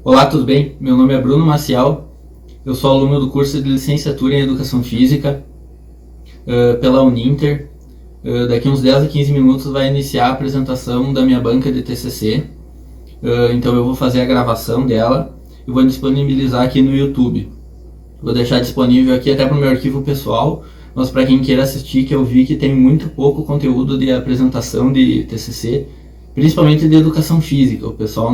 Olá, tudo bem? Meu nome é Bruno Maciel, eu sou aluno do curso de licenciatura em Educação Física pela Uninter. Daqui uns 10 a 15 minutos vai iniciar a apresentação da minha banca de TCC, então eu vou fazer a gravação dela e vou disponibilizar aqui no YouTube. Vou deixar disponível aqui até para o meu arquivo pessoal, mas para quem queira assistir, que eu vi que tem muito pouco conteúdo de apresentação de TCC, principalmente de educação física. O pessoal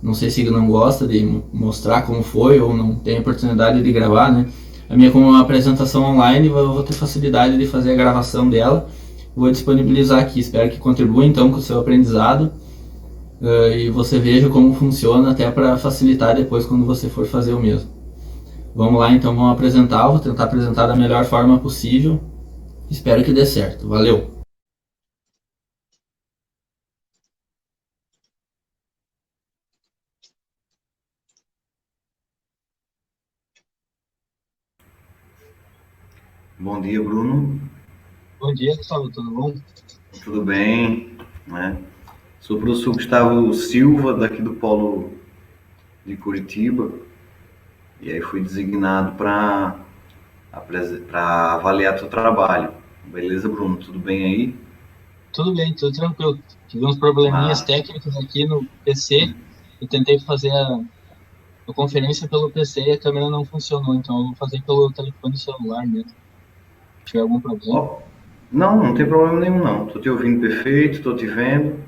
não sei se não gosta de mostrar como foi ou não tem oportunidade de gravar, né? A minha, como é uma apresentação online, eu vou ter facilidade de fazer a gravação dela. Vou disponibilizar aqui, espero que contribua então com o seu aprendizado e você veja como funciona até para facilitar depois quando você for fazer o mesmo. Vamos lá, então vamos apresentar, vou tentar apresentar da melhor forma possível. Espero que dê certo. Valeu! Bom dia, Bruno. Bom dia, Gustavo, tudo bom? Tudo bem? Né? Sou o professor Gustavo Silva, daqui do Polo de Curitiba, e aí fui designado para avaliar teu trabalho. Beleza, Bruno? Tudo bem aí? Tudo bem, tudo tranquilo. Tive uns probleminhas Massa. técnicos aqui no PC. Eu tentei fazer a conferência pelo PC e a câmera não funcionou, então eu vou fazer pelo telefone celular mesmo. Se tiver algum problema. Ó, não tem problema nenhum não. Tô te ouvindo perfeito, tô te vendo.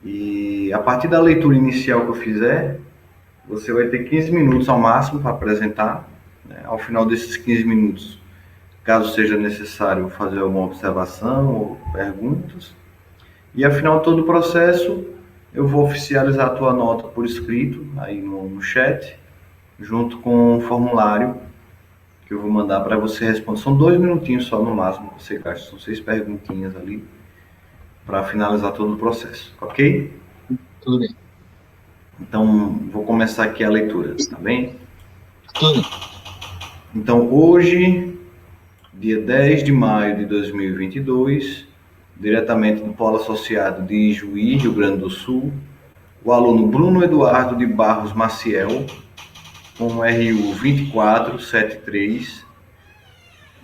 E a partir da leitura inicial que eu fizer, você vai ter 15 minutos ao máximo para apresentar. Né? Ao final desses 15 minutos, caso seja necessário fazer alguma observação ou perguntas. E ao final todo o processo, eu vou oficializar a tua nota por escrito, aí no chat, junto com um formulário que eu vou mandar para você responder. São 2 minutinhos só no máximo que você gasta, são 6 perguntinhas ali, para finalizar todo o processo, ok? Tudo bem. Então, vou começar aqui a leitura, tá bem? Tudo bem. Então, hoje, dia 10 de maio de 2022, diretamente do Polo Associado de Ijuí, Rio Grande do Sul, o aluno Bruno Eduardo de Barros Maciel, com o RU 2473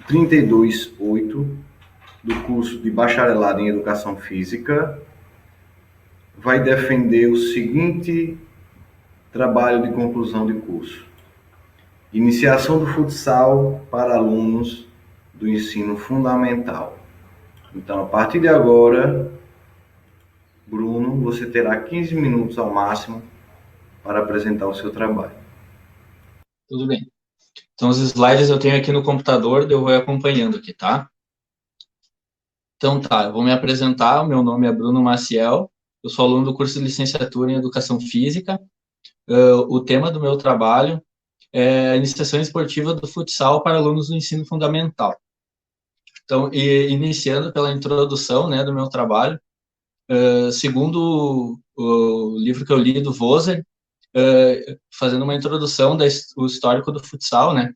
328 do curso de Bacharelado em Educação Física, vai defender o seguinte trabalho de conclusão de curso: Iniciação do futsal para alunos do ensino fundamental. Então, a partir de agora, Bruno, você terá 15 minutos ao máximo para apresentar o seu trabalho. Tudo bem. Então os slides eu tenho aqui no computador, eu vou acompanhando aqui, tá? Então tá, eu vou me apresentar, o meu nome é Bruno Maciel, eu sou aluno do curso de licenciatura em Educação Física. O tema do meu trabalho é a iniciação esportiva do futsal para alunos do ensino fundamental. Então, iniciando pela introdução, né, do meu trabalho, segundo o livro que eu li do Voser, fazendo uma introdução do histórico do futsal, né?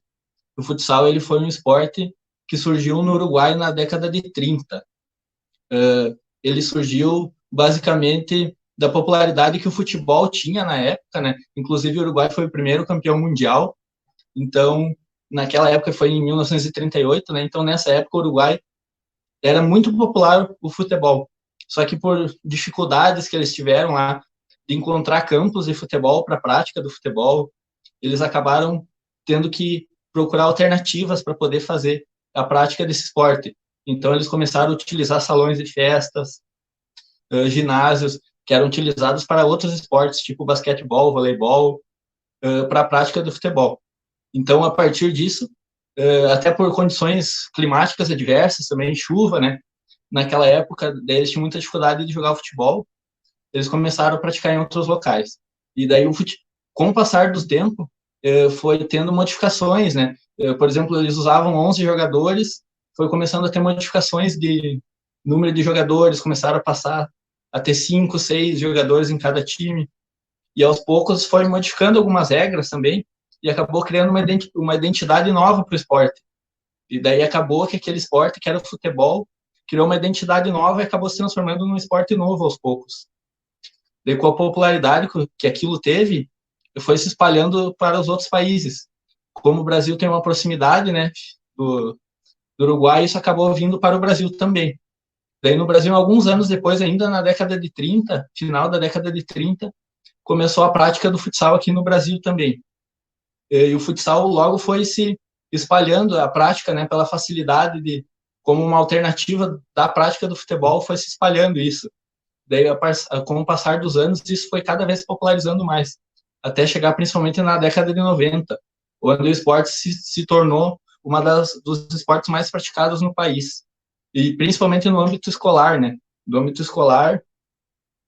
O futsal ele foi um esporte que surgiu no Uruguai na década de 30. Ele surgiu basicamente da popularidade que o futebol tinha na época, né? Inclusive o Uruguai foi o primeiro campeão mundial. Então, naquela época foi em 1938, né? Então nessa época o Uruguai era muito popular o futebol. Só que por dificuldades que eles tiveram lá de encontrar campos de futebol para a prática do futebol, eles acabaram tendo que procurar alternativas para poder fazer a prática desse esporte. Então, eles começaram a utilizar salões de festas, ginásios, que eram utilizados para outros esportes, tipo basquetebol, voleibol, para a prática do futebol. Então, a partir disso, até por condições climáticas adversas, também chuva, né? Naquela época, eles tinham muita dificuldade de jogar futebol, eles começaram a praticar em outros locais. E daí, com o passar do tempo, foi tendo modificações, né? Por exemplo, eles usavam 11 jogadores, foi começando a ter modificações de número de jogadores, começaram a passar a ter 5, 6 jogadores em cada time, e aos poucos foi modificando algumas regras também, e acabou criando uma identidade nova para o esporte. E daí acabou que aquele esporte, que era o futebol, criou uma identidade nova e acabou se transformando num esporte novo aos poucos. Daí, com a popularidade que aquilo teve, foi se espalhando para os outros países. Como o Brasil tem uma proximidade, né, do Uruguai, isso acabou vindo para o Brasil também. Daí no Brasil, alguns anos depois, ainda na década de 30, final da década de 30, começou a prática do futsal aqui no Brasil também. E o futsal logo foi se espalhando, a prática, né, pela facilidade de, como uma alternativa da prática do futebol, foi se espalhando isso. Daí, com o passar dos anos, isso foi cada vez se popularizando mais, até chegar principalmente na década de 90, onde o esporte se tornou uma dos esportes mais praticados no país. E principalmente no âmbito escolar, né? No âmbito escolar,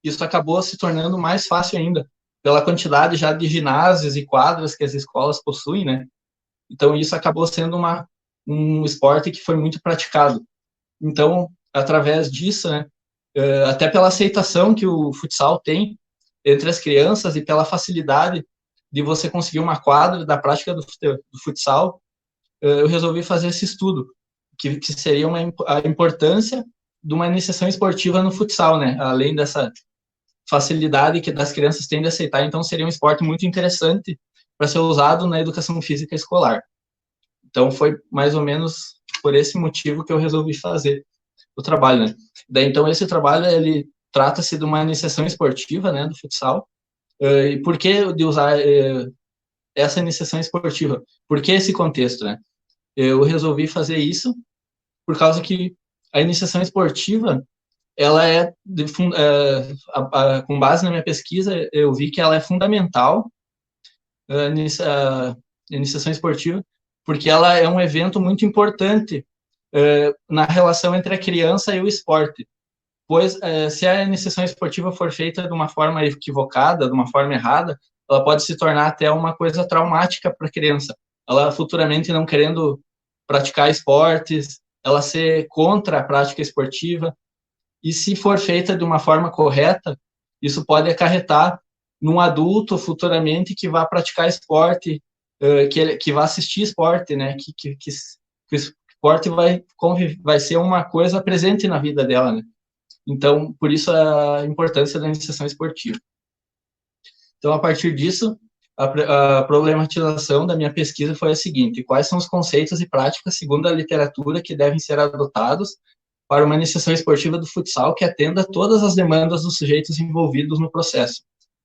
isso acabou se tornando mais fácil ainda, pela quantidade já de ginásios e quadras que as escolas possuem, né? Então, isso acabou sendo um esporte que foi muito praticado. Então, através disso, né, até pela aceitação que o futsal tem entre as crianças e pela facilidade de você conseguir uma quadra da prática do futsal, eu resolvi fazer esse estudo, que seria a importância de uma iniciação esportiva no futsal, né? Além dessa facilidade que das crianças têm de aceitar, então seria um esporte muito interessante para ser usado na educação física escolar. Então foi mais ou menos por esse motivo que eu resolvi fazer o trabalho, né? Daí então esse trabalho ele trata-se de uma iniciação esportiva, né, do futsal. E por que de usar essa iniciação esportiva? Por que esse contexto, né? Eu resolvi fazer isso por causa que a iniciação esportiva, ela com base na minha pesquisa, eu vi que ela é fundamental, a iniciação esportiva, porque ela é um evento muito importante na relação entre a criança e o esporte. Pois, se a iniciação esportiva for feita de uma forma equivocada, de uma forma errada, ela pode se tornar até uma coisa traumática para a criança. Ela futuramente não querendo praticar esportes, ela ser contra a prática esportiva. E se for feita de uma forma correta, isso pode acarretar num adulto futuramente que vá praticar esporte, que vá assistir esporte, né? Que o esporte vai ser uma coisa presente na vida dela, né? Então, por isso a importância da iniciação esportiva. Então, a partir disso, a problematização da minha pesquisa foi a seguinte: quais são os conceitos e práticas, segundo a literatura, que devem ser adotados para uma iniciação esportiva do futsal que atenda a todas as demandas dos sujeitos envolvidos no processo,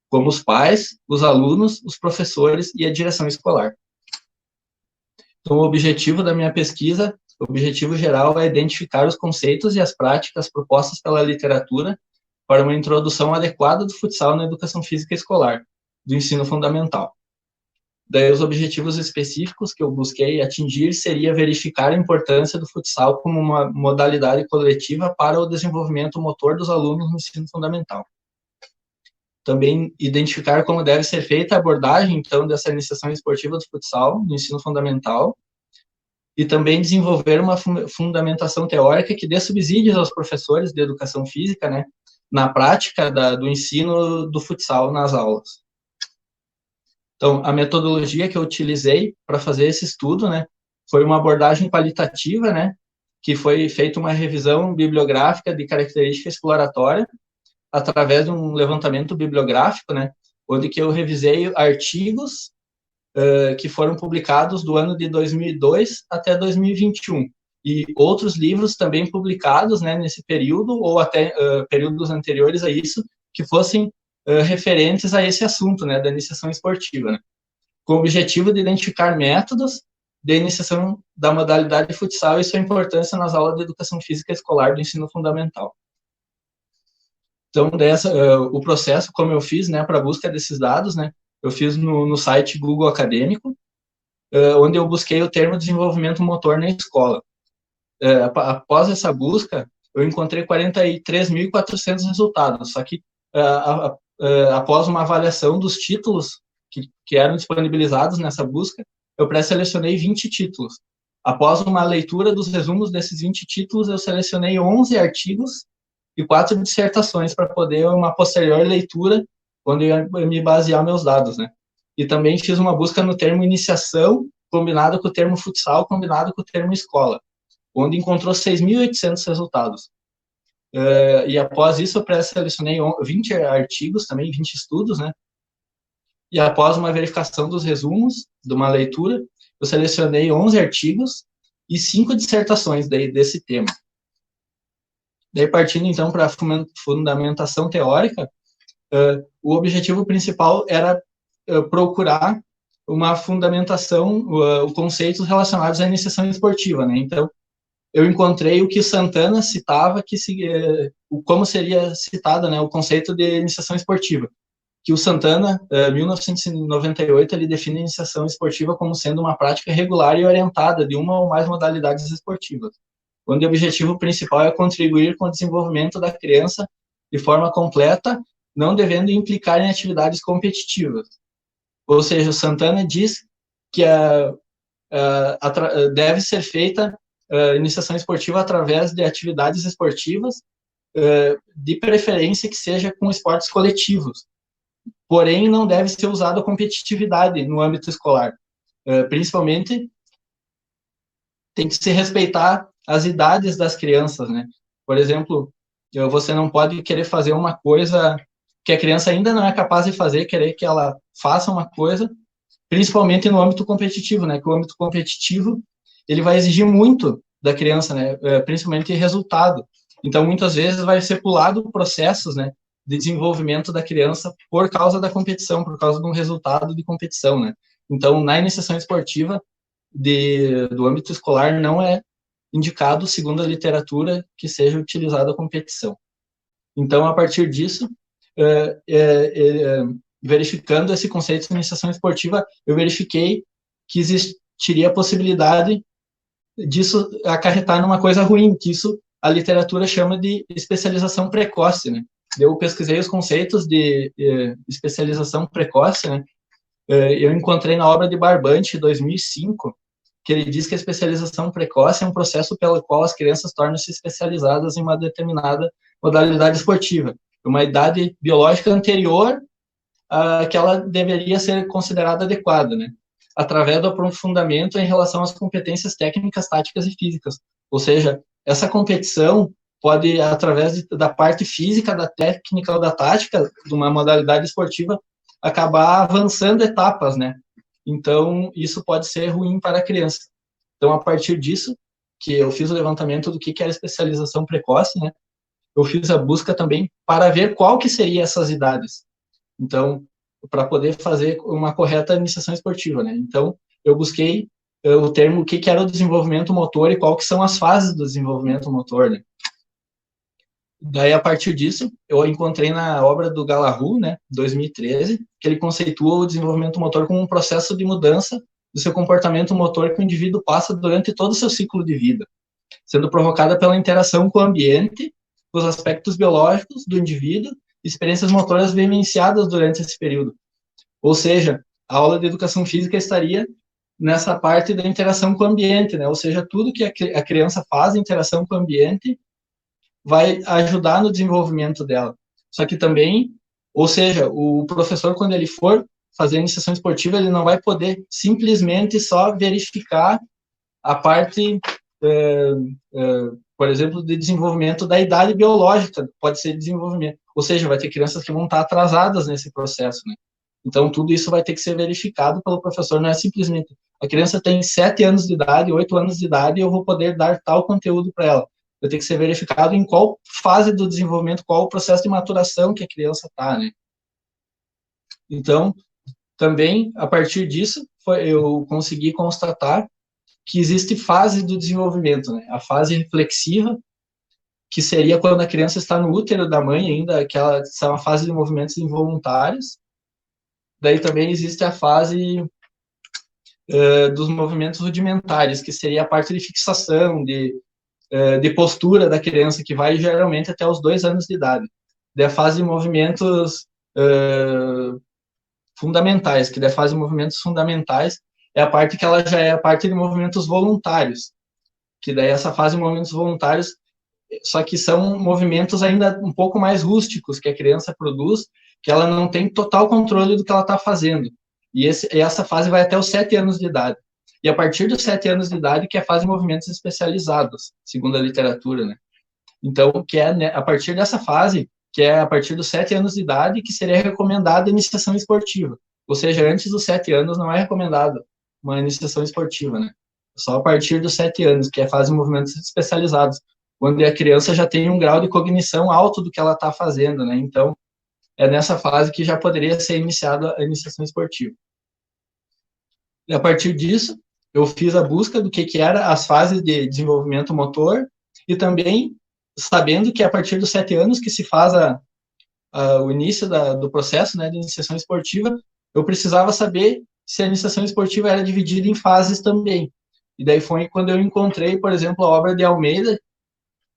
como os pais, os alunos, os professores e a direção escolar. Então, o objetivo da minha pesquisa, o objetivo geral é identificar os conceitos e as práticas propostas pela literatura para uma introdução adequada do futsal na educação física escolar, do ensino fundamental. Daí, os objetivos específicos que eu busquei atingir seria verificar a importância do futsal como uma modalidade coletiva para o desenvolvimento motor dos alunos no ensino fundamental. Também identificar como deve ser feita a abordagem, então, dessa iniciação esportiva do futsal no ensino fundamental, e também desenvolver uma fundamentação teórica que dê subsídios aos professores de educação física, né, na prática do ensino do futsal nas aulas. Então, a metodologia que eu utilizei para fazer esse estudo, né, foi uma abordagem qualitativa, né, que foi feita uma revisão bibliográfica de característica exploratória através de um levantamento bibliográfico, né, onde que eu revisei artigos que foram publicados do ano de 2002 até 2021, e outros livros também publicados, né, nesse período, ou até períodos anteriores a isso, que fossem referentes a esse assunto, né, da iniciação esportiva, né, com o objetivo de identificar métodos de iniciação da modalidade de futsal e sua importância nas aulas de educação física escolar do ensino fundamental. Então, o processo, como eu fiz, né, para a busca desses dados, né, eu fiz no site Google Acadêmico, onde eu busquei o termo desenvolvimento motor na escola. Após essa busca, eu encontrei 43.400 resultados, só que após uma avaliação dos títulos que eram disponibilizados nessa busca, eu pré-selecionei 20 títulos. Após uma leitura dos resumos desses 20 títulos, eu selecionei 11 artigos e 4 dissertações para poder uma posterior leitura, onde eu ia me basear meus dados, né? E também fiz uma busca no termo iniciação, combinado com o termo futsal, combinado com o termo escola, onde encontrou 6.800 resultados. E após isso, eu pré-selecionei 20 artigos, também 20 estudos, né? e após uma verificação dos resumos de uma leitura, eu selecionei 11 artigos e 5 dissertações desse tema. Daí, partindo, então, para a fundamentação teórica, o objetivo principal era procurar uma fundamentação, conceitos relacionados à iniciação esportiva, né? Então, eu encontrei o que Santana citava, como seria citado, né, o conceito de iniciação esportiva, que o Santana, em 1998, ele define a iniciação esportiva como sendo uma prática regular e orientada de uma ou mais modalidades esportivas, onde o objetivo principal é contribuir com o desenvolvimento da criança de forma completa, não devendo implicar em atividades competitivas. Ou seja, o Santana diz que deve ser feita a iniciação esportiva através de atividades esportivas, de preferência que seja com esportes coletivos. Porém, não deve ser usada a competitividade no âmbito escolar. Principalmente, tem que se respeitar as idades das crianças, né? Por exemplo, você não pode querer fazer uma coisa que a criança ainda não é capaz de fazer, querer que ela faça uma coisa, principalmente no âmbito competitivo, né? Que o âmbito competitivo, ele vai exigir muito da criança, né? Principalmente resultado. Então, muitas vezes vai ser pulado processos, né, de desenvolvimento da criança por causa da competição, por causa de um resultado de competição, né? Então, na iniciação esportiva do âmbito escolar, não é indicado, segundo a literatura, que seja utilizada a competição. Então, a partir disso, verificando esse conceito de iniciação esportiva, eu verifiquei que existiria a possibilidade disso acarretar numa coisa ruim, que isso a literatura chama de especialização precoce, né? Eu pesquisei os conceitos de especialização precoce, né? Eu encontrei na obra de Barbante, 2005, que ele diz que a especialização precoce é um processo pelo qual as crianças tornam-se especializadas em uma determinada modalidade esportiva, uma idade biológica anterior à que ela deveria ser considerada adequada, né? Através do aprofundamento em relação às competências técnicas, táticas e físicas. Ou seja, essa competição pode, através da parte física, da técnica ou da tática de uma modalidade esportiva, acabar avançando etapas, né? Então, isso pode ser ruim para a criança. Então, a partir disso, que eu fiz o levantamento do que era especialização precoce, né? Eu fiz a busca também para ver qual que seria essas idades. Então, para poder fazer uma correta iniciação esportiva, né? Então, eu busquei o termo, o que era o desenvolvimento motor e qual que são as fases do desenvolvimento motor, né? Daí, a partir disso, eu encontrei na obra do Galahu, né, 2013, que ele conceitua o desenvolvimento motor como um processo de mudança do seu comportamento motor que o indivíduo passa durante todo o seu ciclo de vida, sendo provocada pela interação com o ambiente, com os aspectos biológicos do indivíduo, experiências motoras vivenciadas durante esse período. Ou seja, a aula de educação física estaria nessa parte da interação com o ambiente, né? Ou seja, tudo que a criança faz em interação com o ambiente vai ajudar no desenvolvimento dela. Só que também, ou seja, o professor, quando ele for fazer a iniciação esportiva, ele não vai poder simplesmente só verificar a parte, por exemplo, de desenvolvimento da idade biológica, pode ser desenvolvimento. Ou seja, vai ter crianças que vão estar atrasadas nesse processo, né? Então, tudo isso vai ter que ser verificado pelo professor, não é simplesmente a criança tem 7 anos de idade, 8 anos de idade, e eu vou poder dar tal conteúdo para ela. Vai ter que ser verificado em qual fase do desenvolvimento, qual o processo de maturação que a criança está, né? Então, também, a partir disso, eu consegui constatar que existe fase do desenvolvimento, né? A fase reflexiva, que seria quando a criança está no útero da mãe ainda, que ela é uma fase de movimentos involuntários. Daí também existe a fase dos movimentos rudimentares, que seria a parte de fixação, de postura da criança, que vai geralmente até os 2 anos de idade. Daí a fase de movimentos fundamentais, que daí a fase de movimentos fundamentais é a parte que ela já é a parte de movimentos voluntários, que daí essa fase de movimentos voluntários, só que são movimentos ainda um pouco mais rústicos que a criança produz, que ela não tem total controle do que ela está fazendo. E essa fase vai até os 7 anos de idade. E a partir dos 7 anos de idade que é a fase de movimentos especializados, segundo a literatura, né? Então, que é a partir dessa fase, que é a partir dos 7 anos de idade, que seria recomendada a iniciação esportiva. Ou seja, antes dos 7 anos não é recomendado uma iniciação esportiva, né? Só a partir dos 7 anos, que é a fase de movimentos especializados, quando a criança já tem um grau de cognição alto do que ela está fazendo, né? Então, é nessa fase que já poderia ser iniciada a iniciação esportiva. E a partir disso, eu fiz a busca do que era as fases de desenvolvimento motor e também sabendo que a partir dos 7 anos que se faz o início do processo, né, de iniciação esportiva, eu precisava saber se a iniciação esportiva era dividida em fases também. E daí foi quando eu encontrei, por exemplo, a obra de Almeida,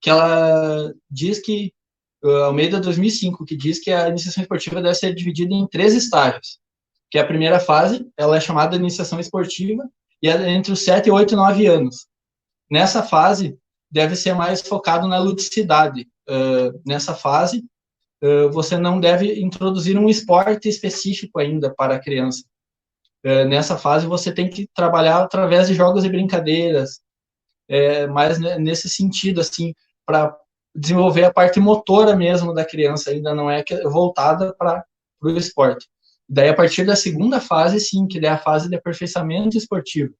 que ela diz que, Almeida 2005, que diz que a iniciação esportiva deve ser dividida em 3 estágios, que a primeira fase, ela é chamada de iniciação esportiva, e é entre os 7, 8 e 9 anos. Nessa fase, deve ser mais focado na ludicidade. Nessa fase, você não deve introduzir um esporte específico ainda para a criança. Nessa fase, você tem que trabalhar através de jogos e brincadeiras, mas nesse sentido, assim, para desenvolver a parte motora mesmo da criança, ainda não é voltada para o esporte. Daí, a partir da segunda fase, sim, que é a fase de aperfeiçoamento esportivo,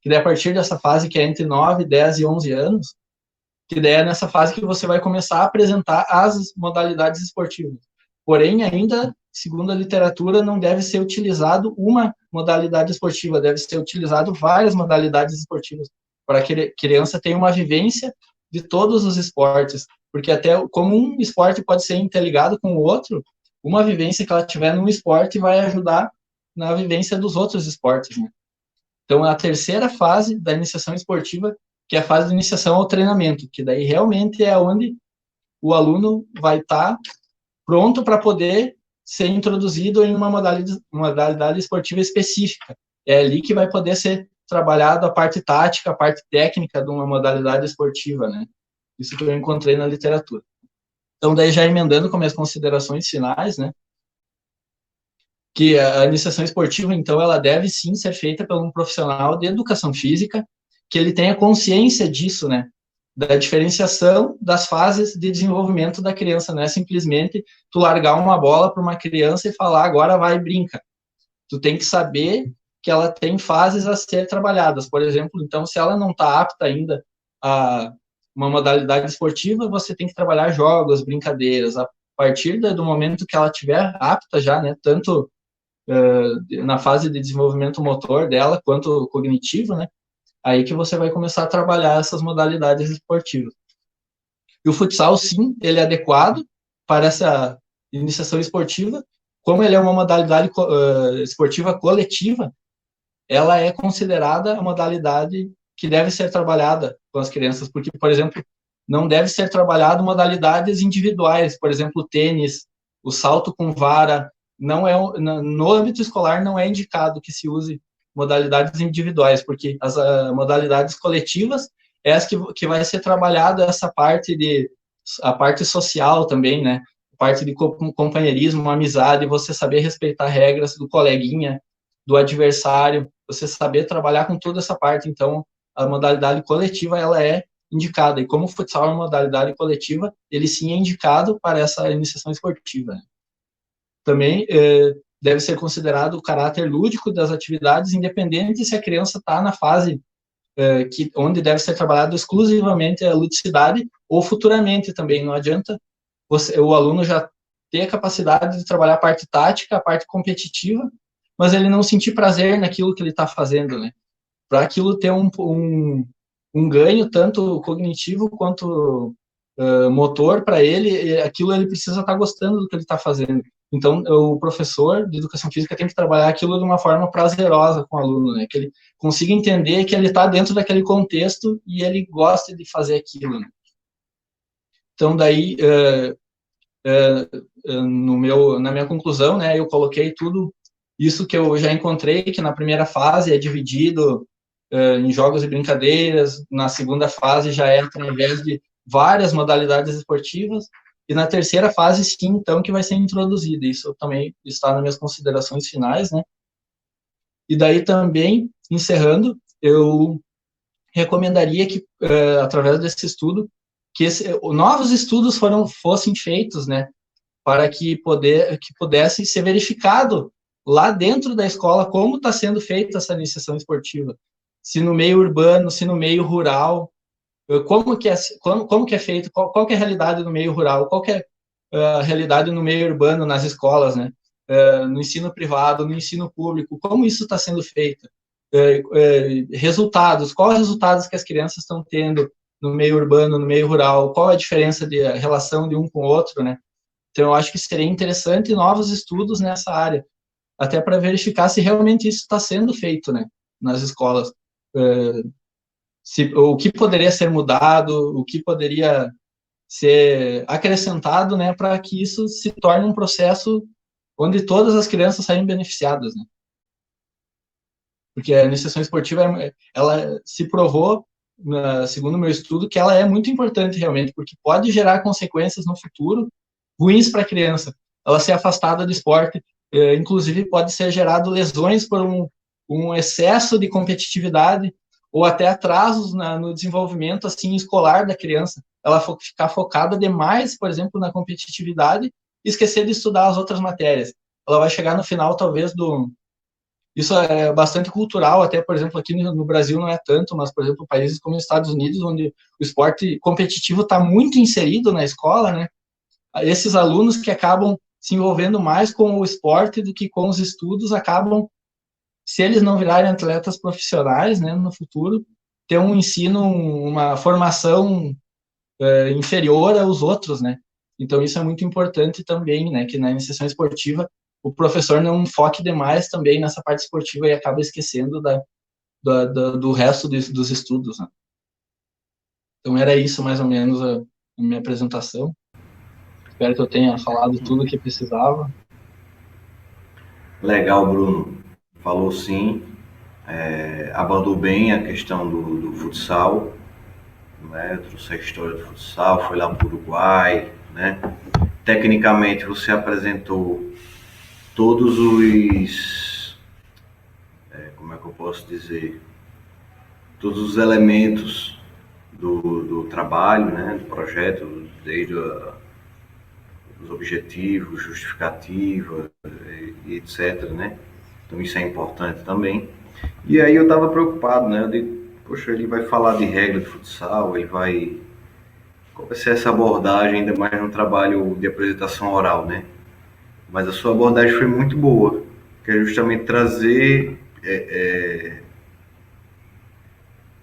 que daí, a partir dessa fase, que é entre 9, 10 e 11 anos, que daí é nessa fase que você vai começar a apresentar as modalidades esportivas. Porém, ainda, segundo a literatura, não deve ser utilizado uma modalidade esportiva, deve ser utilizado várias modalidades esportivas, para que a criança tenha uma vivência de todos os esportes, porque até como um esporte pode ser interligado com o outro, uma vivência que ela tiver num esporte vai ajudar na vivência dos outros esportes, né? Então, a terceira fase da iniciação esportiva, que é a fase de iniciação ao treinamento, que daí realmente é onde o aluno vai estar pronto para poder ser introduzido em uma modalidade esportiva específica. É ali que vai poder ser trabalhado a parte tática, a parte técnica de uma modalidade esportiva, né? Isso que eu encontrei na literatura. Então, daí já emendando com minhas considerações finais, né? Que a iniciação esportiva, então, ela deve sim ser feita por um profissional de educação física, que ele tenha consciência disso, né? Da diferenciação das fases de desenvolvimento da criança, não é simplesmente tu largar uma bola para uma criança e falar, agora vai e brinca. Tu tem que saber que ela tem fases a ser trabalhadas. Por exemplo, então, se ela não está apta ainda a uma modalidade esportiva, você tem que trabalhar jogos, brincadeiras. A partir do momento que ela estiver apta já, né, tanto na fase de desenvolvimento motor dela, quanto cognitivo, né, aí que você vai começar a trabalhar essas modalidades esportivas. E o futsal, sim, ele é adequado para essa iniciação esportiva, como ele é uma modalidade esportiva coletiva, ela é considerada a modalidade que deve ser trabalhada com as crianças, porque, por exemplo, não deve ser trabalhado modalidades individuais, por exemplo, o tênis, o salto com vara, não é, no âmbito escolar não é indicado que se use modalidades individuais, porque as modalidades coletivas é as que vai ser trabalhada essa parte a parte social também, né? A parte de companheirismo, amizade, você saber respeitar regras do coleguinha, do adversário, você saber trabalhar com toda essa parte. Então, a modalidade coletiva, ela é indicada, e como o futsal é uma modalidade coletiva, ele sim é indicado para essa iniciação esportiva, né? Também deve ser considerado o caráter lúdico das atividades, independente se a criança está na fase onde deve ser trabalhado exclusivamente a ludicidade, ou futuramente também. Não adianta o aluno já ter a capacidade de trabalhar a parte tática, a parte competitiva, mas ele não sentir prazer naquilo que ele está fazendo, né? Para aquilo ter um ganho, tanto cognitivo quanto motor para ele, aquilo ele precisa estar gostando do que ele está fazendo. Então, o professor de educação física tem que trabalhar aquilo de uma forma prazerosa com o aluno, né? Que ele consiga entender que ele está dentro daquele contexto e ele gosta de fazer aquilo, né? Então, daí, na minha conclusão, né, eu coloquei tudo isso que eu já encontrei, que na primeira fase é dividido em jogos e brincadeiras, na segunda fase já é através de várias modalidades esportivas, e na terceira fase, sim, então, que vai ser introduzida. Isso também está nas minhas considerações finais, né? E daí também, encerrando, eu recomendaria que, através desse estudo, que novos estudos fossem feitos, né? Para que pudesse ser verificado lá dentro da escola como está sendo feita essa iniciação esportiva. Se no meio urbano, se no meio rural, como que é feito, qual que é a realidade no meio rural, qual que é a realidade no meio urbano, nas escolas, né? No ensino privado, no ensino público, como isso está sendo feito. Resultados, quais os resultados que as crianças estão tendo no meio urbano, no meio rural, qual a diferença de a relação de um com o outro, né? Então, eu acho que seria interessante novos estudos nessa área, até para verificar se realmente isso está sendo feito, né, nas escolas. O que poderia ser mudado, o que poderia ser acrescentado, né, para que isso se torne um processo onde todas as crianças saem beneficiadas, né? Porque a iniciação esportiva, ela se provou, segundo o meu estudo, que ela é muito importante realmente, porque pode gerar consequências no futuro ruins para a criança. Ela ser afastada do esporte, inclusive pode ser gerado lesões por um excesso de competitividade ou até atrasos no desenvolvimento assim escolar da criança. Ela ficar focada demais, por exemplo, na competitividade e esquecer de estudar as outras matérias. Ela vai chegar no final, talvez, Isso é bastante cultural, até, por exemplo, aqui no Brasil não é tanto, mas, por exemplo, países como os Estados Unidos, onde o esporte competitivo está muito inserido na escola, né? Esses alunos que acabam se envolvendo mais com o esporte do que com os estudos, acabam, se eles não virarem atletas profissionais, né, no futuro, ter um ensino, uma formação inferior aos outros, né? Então, isso é muito importante também, né, que na iniciação esportiva o professor não foque demais também nessa parte esportiva e acaba esquecendo do resto dos estudos, né? Então, era isso mais ou menos a minha apresentação. Espero que eu tenha falado tudo o que precisava. Legal, Bruno. Falou sim. Abordou bem a questão do futsal, né? Trouxe a história do futsal, foi lá para o Uruguai, né? Tecnicamente, você apresentou todos os, como é que eu posso dizer, todos os elementos do trabalho, né? Do projeto, desde os objetivos, justificativa e etc, né? Então isso é importante também. E aí eu estava preocupado, né? Eu digo, poxa, ele vai falar de regra de futsal, ele vai... Qual vai ser essa abordagem, ainda mais no trabalho de apresentação oral, né? Mas a sua abordagem foi muito boa, que é justamente trazer...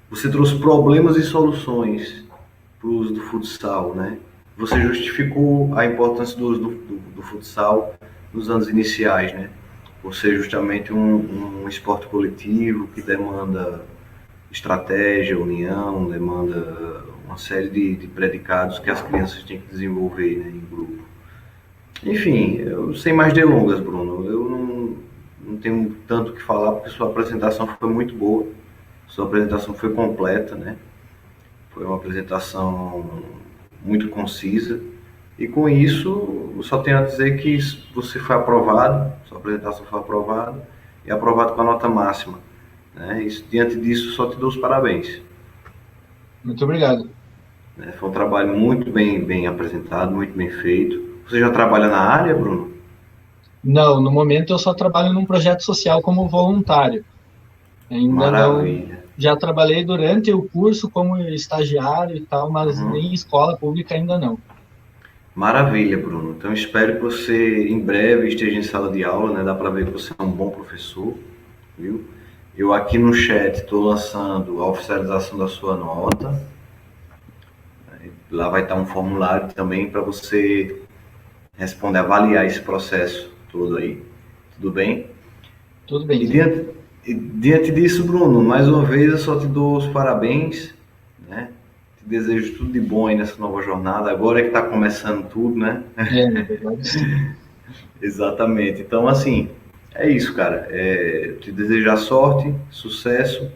Você trouxe problemas e soluções para o uso do futsal, né? Você justificou a importância do uso do futsal nos anos iniciais, né? Por ser justamente um esporte coletivo que demanda estratégia, união, demanda uma série de predicados que as crianças têm que desenvolver, né, em grupo. Enfim, eu sem mais delongas, Bruno, eu não tenho tanto o que falar porque sua apresentação foi muito boa, sua apresentação foi completa, né? Foi uma apresentação muito concisa e com isso eu só tenho a dizer que você foi aprovado, sua apresentação foi aprovada e aprovado com a nota máxima, né? Diante disso só te dou os parabéns. Muito obrigado. Foi um trabalho muito bem apresentado, muito bem feito. Você já trabalha na área, Bruno? Não, no momento eu só trabalho num projeto social como voluntário. Ainda Maravilha. não. Já trabalhei durante o curso como estagiário e tal, mas nem escola pública ainda não. Maravilha, Bruno. Então espero que você em breve esteja em sala de aula, né? Dá para ver que você é um bom professor, viu? Eu aqui no chat estou lançando a oficialização da sua nota. Lá vai estar um formulário também para você responder, avaliar esse processo todo aí. Tudo bem? Tudo bem. E diante disso, Bruno, mais uma vez eu só te dou os parabéns, né? Te desejo tudo de bom aí nessa nova jornada. Agora é que está começando tudo, né? Na verdade, sim. Exatamente. Então, assim, é isso, cara. Te desejar sorte, sucesso,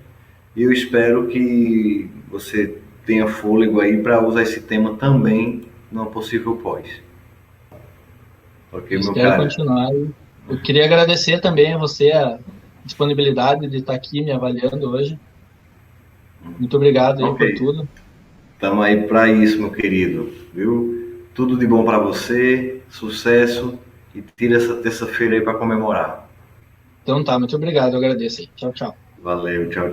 e eu espero que você tenha fôlego aí para usar esse tema também numa possível pós. Ok, meu cara? Continuar. Eu queria agradecer também a você a disponibilidade de estar aqui me avaliando hoje. Muito obrigado aí por tudo. Estamos aí para isso, meu querido, viu? Tudo de bom para você, sucesso, e tira essa terça-feira aí para comemorar. Então tá, muito obrigado, eu agradeço aí. Tchau, tchau. Valeu, tchau.